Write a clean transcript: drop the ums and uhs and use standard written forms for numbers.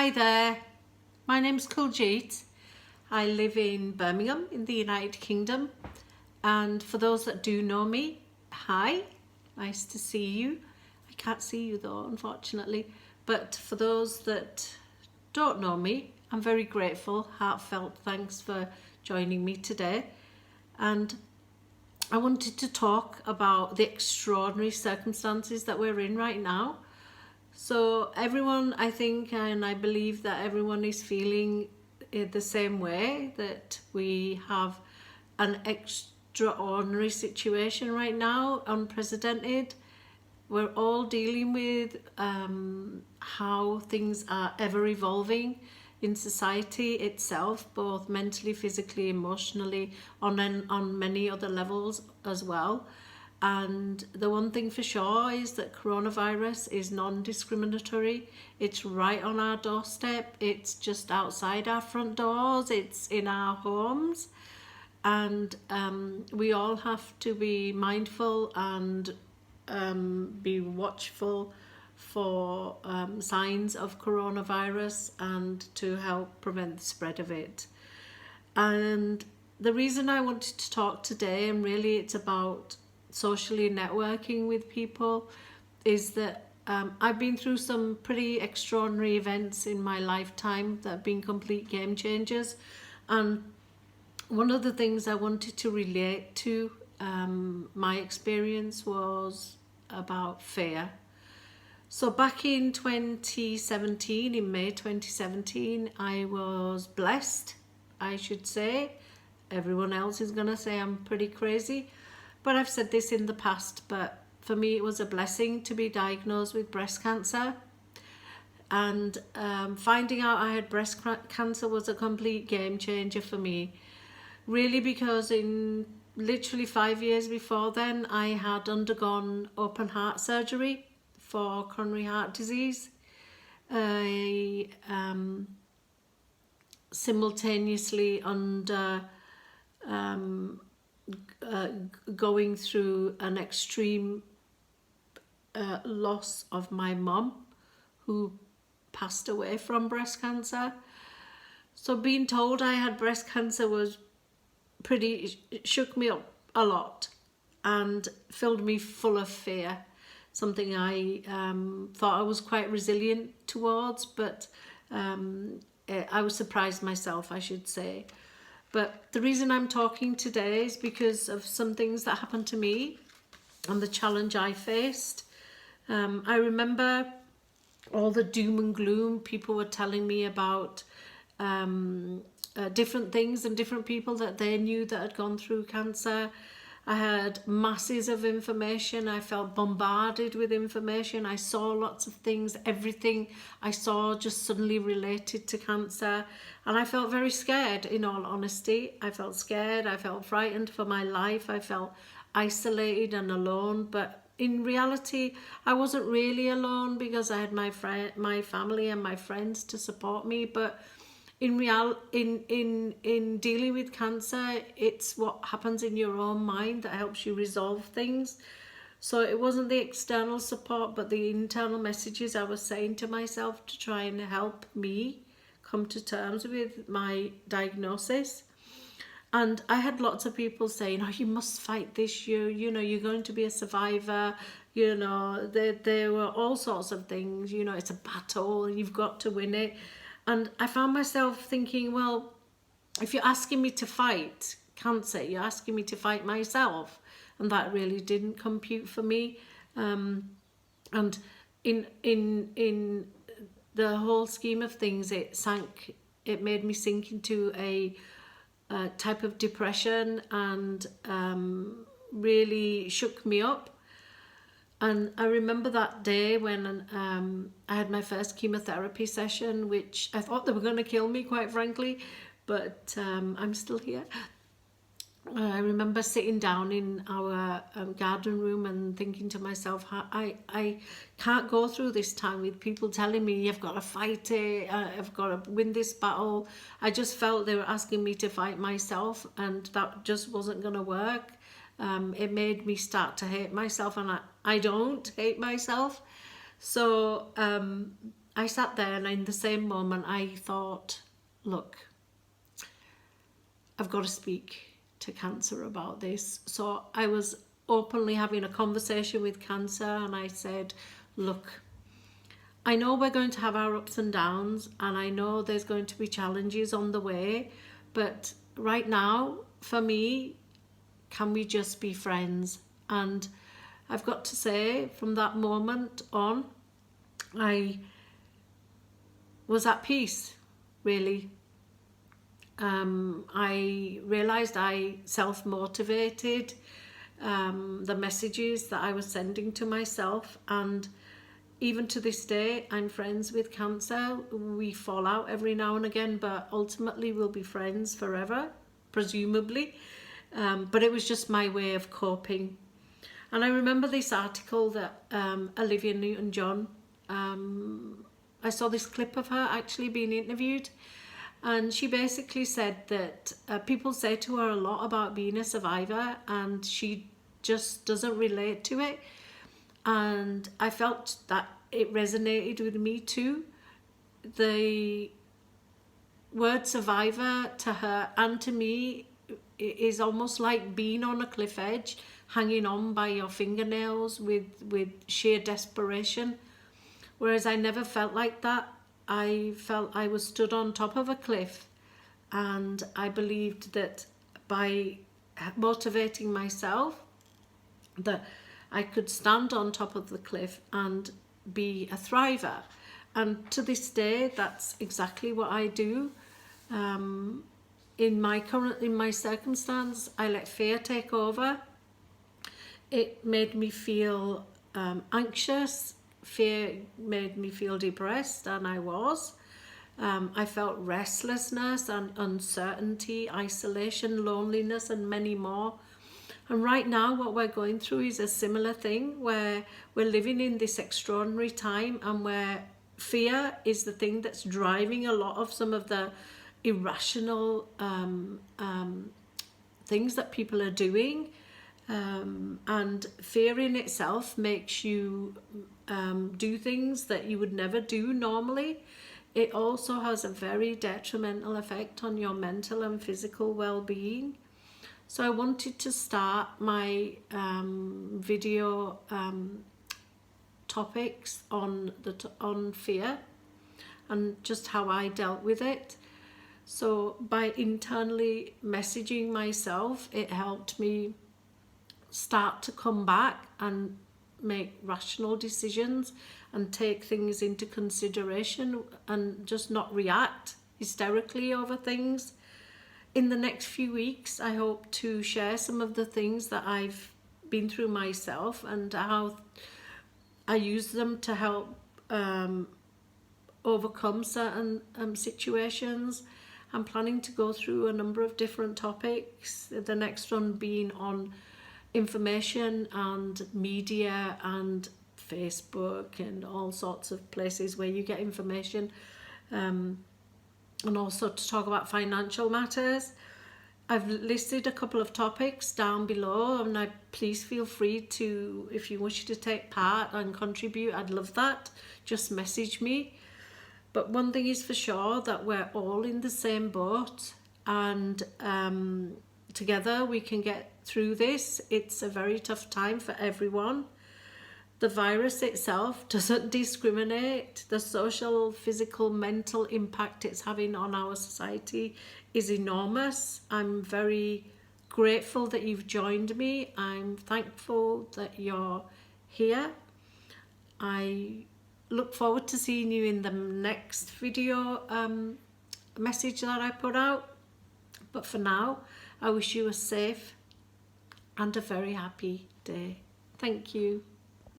Hi there, my name's Kuljit. I live in Birmingham in the United Kingdom, and for those that do know me, hi, nice to see you. I can't see you though, unfortunately, but for those that don't know me, I'm very grateful, heartfelt thanks for joining me today. And I wanted to talk about the extraordinary circumstances that we're in right now. So everyone, I think, and I believe that everyone is feeling it the same way, that we have an extraordinary situation right now, unprecedented. We're all dealing with how things are ever evolving in society itself, both mentally, physically, emotionally, on many other levels as well. And the one thing for sure is that coronavirus is non-discriminatory. It's right on our doorstep. It's just outside our front doors. It's in our homes. And we all have to be mindful and be watchful for signs of coronavirus and to help prevent the spread of it. And the reason I wanted to talk today, and really it's about socially networking with people, is that I've been through some pretty extraordinary events in my lifetime that have been complete game changers. And one of the things I wanted to relate to my experience was about fear. So back in 2017, in May 2017, I was blessed, I should say. Everyone else is going to say I'm pretty crazy, but I've said this in the past, but for me it was a blessing to be diagnosed with breast cancer. And finding out I had breast cancer was a complete game changer for me. Really, because in literally 5 years before then, I had undergone open heart surgery for coronary heart disease. I simultaneously under going through an extreme loss of my mum, who passed away from breast cancer. So being told I had breast cancer was shook me up a lot and filled me full of fear. Something I thought I was quite resilient towards, but I was surprised myself, I should say. But the reason I'm talking today is because of some things that happened to me and the challenge I faced. I remember all the doom and gloom people were telling me about different things and different people that they knew that had gone through cancer. I had masses of information. I felt bombarded with information. I saw lots of things. Everything I saw just suddenly related to cancer. And I felt very scared, in all honesty. I felt scared. I felt frightened for my life. I felt isolated and alone. But in reality, I wasn't really alone, because I had my family and my friends to support me. But in dealing with cancer, it's what happens in your own mind that helps you resolve things. So it wasn't the external support, but the internal messages I was saying to myself to try and help me come to terms with my diagnosis. And I had lots of people saying, oh, you must fight this, you're going to be a survivor. There were all sorts of things, it's a battle, you've got to win it. And I found myself thinking, well, if you're asking me to fight cancer, you're asking me to fight myself. And that really didn't compute for me. And in the whole scheme of things, it made me sink into a type of depression, and really shook me up. And I remember that day when I had my first chemotherapy session, which I thought they were going to kill me, quite frankly, but I'm still here. I remember sitting down in our garden room and thinking to myself, I can't go through this time with people telling me you've got to fight it, I've got to win this battle. I just felt they were asking me to fight myself, and that just wasn't going to work. It made me start to hate myself, and I don't hate myself. So I sat there, and in the same moment I thought, look, I've got to speak to cancer about this. So I was openly having a conversation with cancer, and I said, look, I know we're going to have our ups and downs, and I know there's going to be challenges on the way, but right now, for me, can we just be friends? And I've got to say, from that moment on, I was at peace, really. I realised I self-motivated the messages that I was sending to myself, and even to this day I'm friends with cancer. We fall out every now and again, but ultimately we'll be friends forever, presumably. But it was just my way of coping. And I remember this article that Olivia Newton-John, I saw this clip of her actually being interviewed, and she basically said that people say to her a lot about being a survivor, and she just doesn't relate to it. And I felt that it resonated with me too. The word survivor to her and to me is almost like being on a cliff edge, hanging on by your fingernails with sheer desperation. Whereas I never felt like that. I felt I was stood on top of a cliff, and I believed that by motivating myself that I could stand on top of the cliff and be a thriver. And to this day, that's exactly what I do. In my circumstance, I let fear take over. It made me feel anxious. Fear made me feel depressed, and I was. I felt restlessness and uncertainty, isolation, loneliness, and many more. And right now what we're going through is a similar thing, where we're living in this extraordinary time, and where fear is the thing that's driving a lot of some of the irrational things that people are doing. And fear in itself makes you do things that you would never do normally. It also has a very detrimental effect on your mental and physical well-being. So I wanted to start my video topics on fear and just how I dealt with it. So by internally messaging myself, it helped me start to come back and make rational decisions and take things into consideration and just not react hysterically over things. In the next few weeks, I hope to share some of the things that I've been through myself and how I use them to help overcome certain situations. I'm planning to go through a number of different topics, the next one being on information and media and Facebook and all sorts of places where you get information, and also to talk about financial matters. I've listed a couple of topics down below, and please feel free to, if you wish to take part and contribute, I'd love that. Just message me. But one thing is for sure, that we're all in the same boat, and together we can get through this. It's a very tough time for everyone. The virus itself doesn't discriminate. The social, physical, mental impact it's having on our society is enormous. I'm very grateful that you've joined me. I'm thankful that you're here. I look forward to seeing you in the next video message that I put out. But for now, I wish you a safe and a very happy day. Thank you.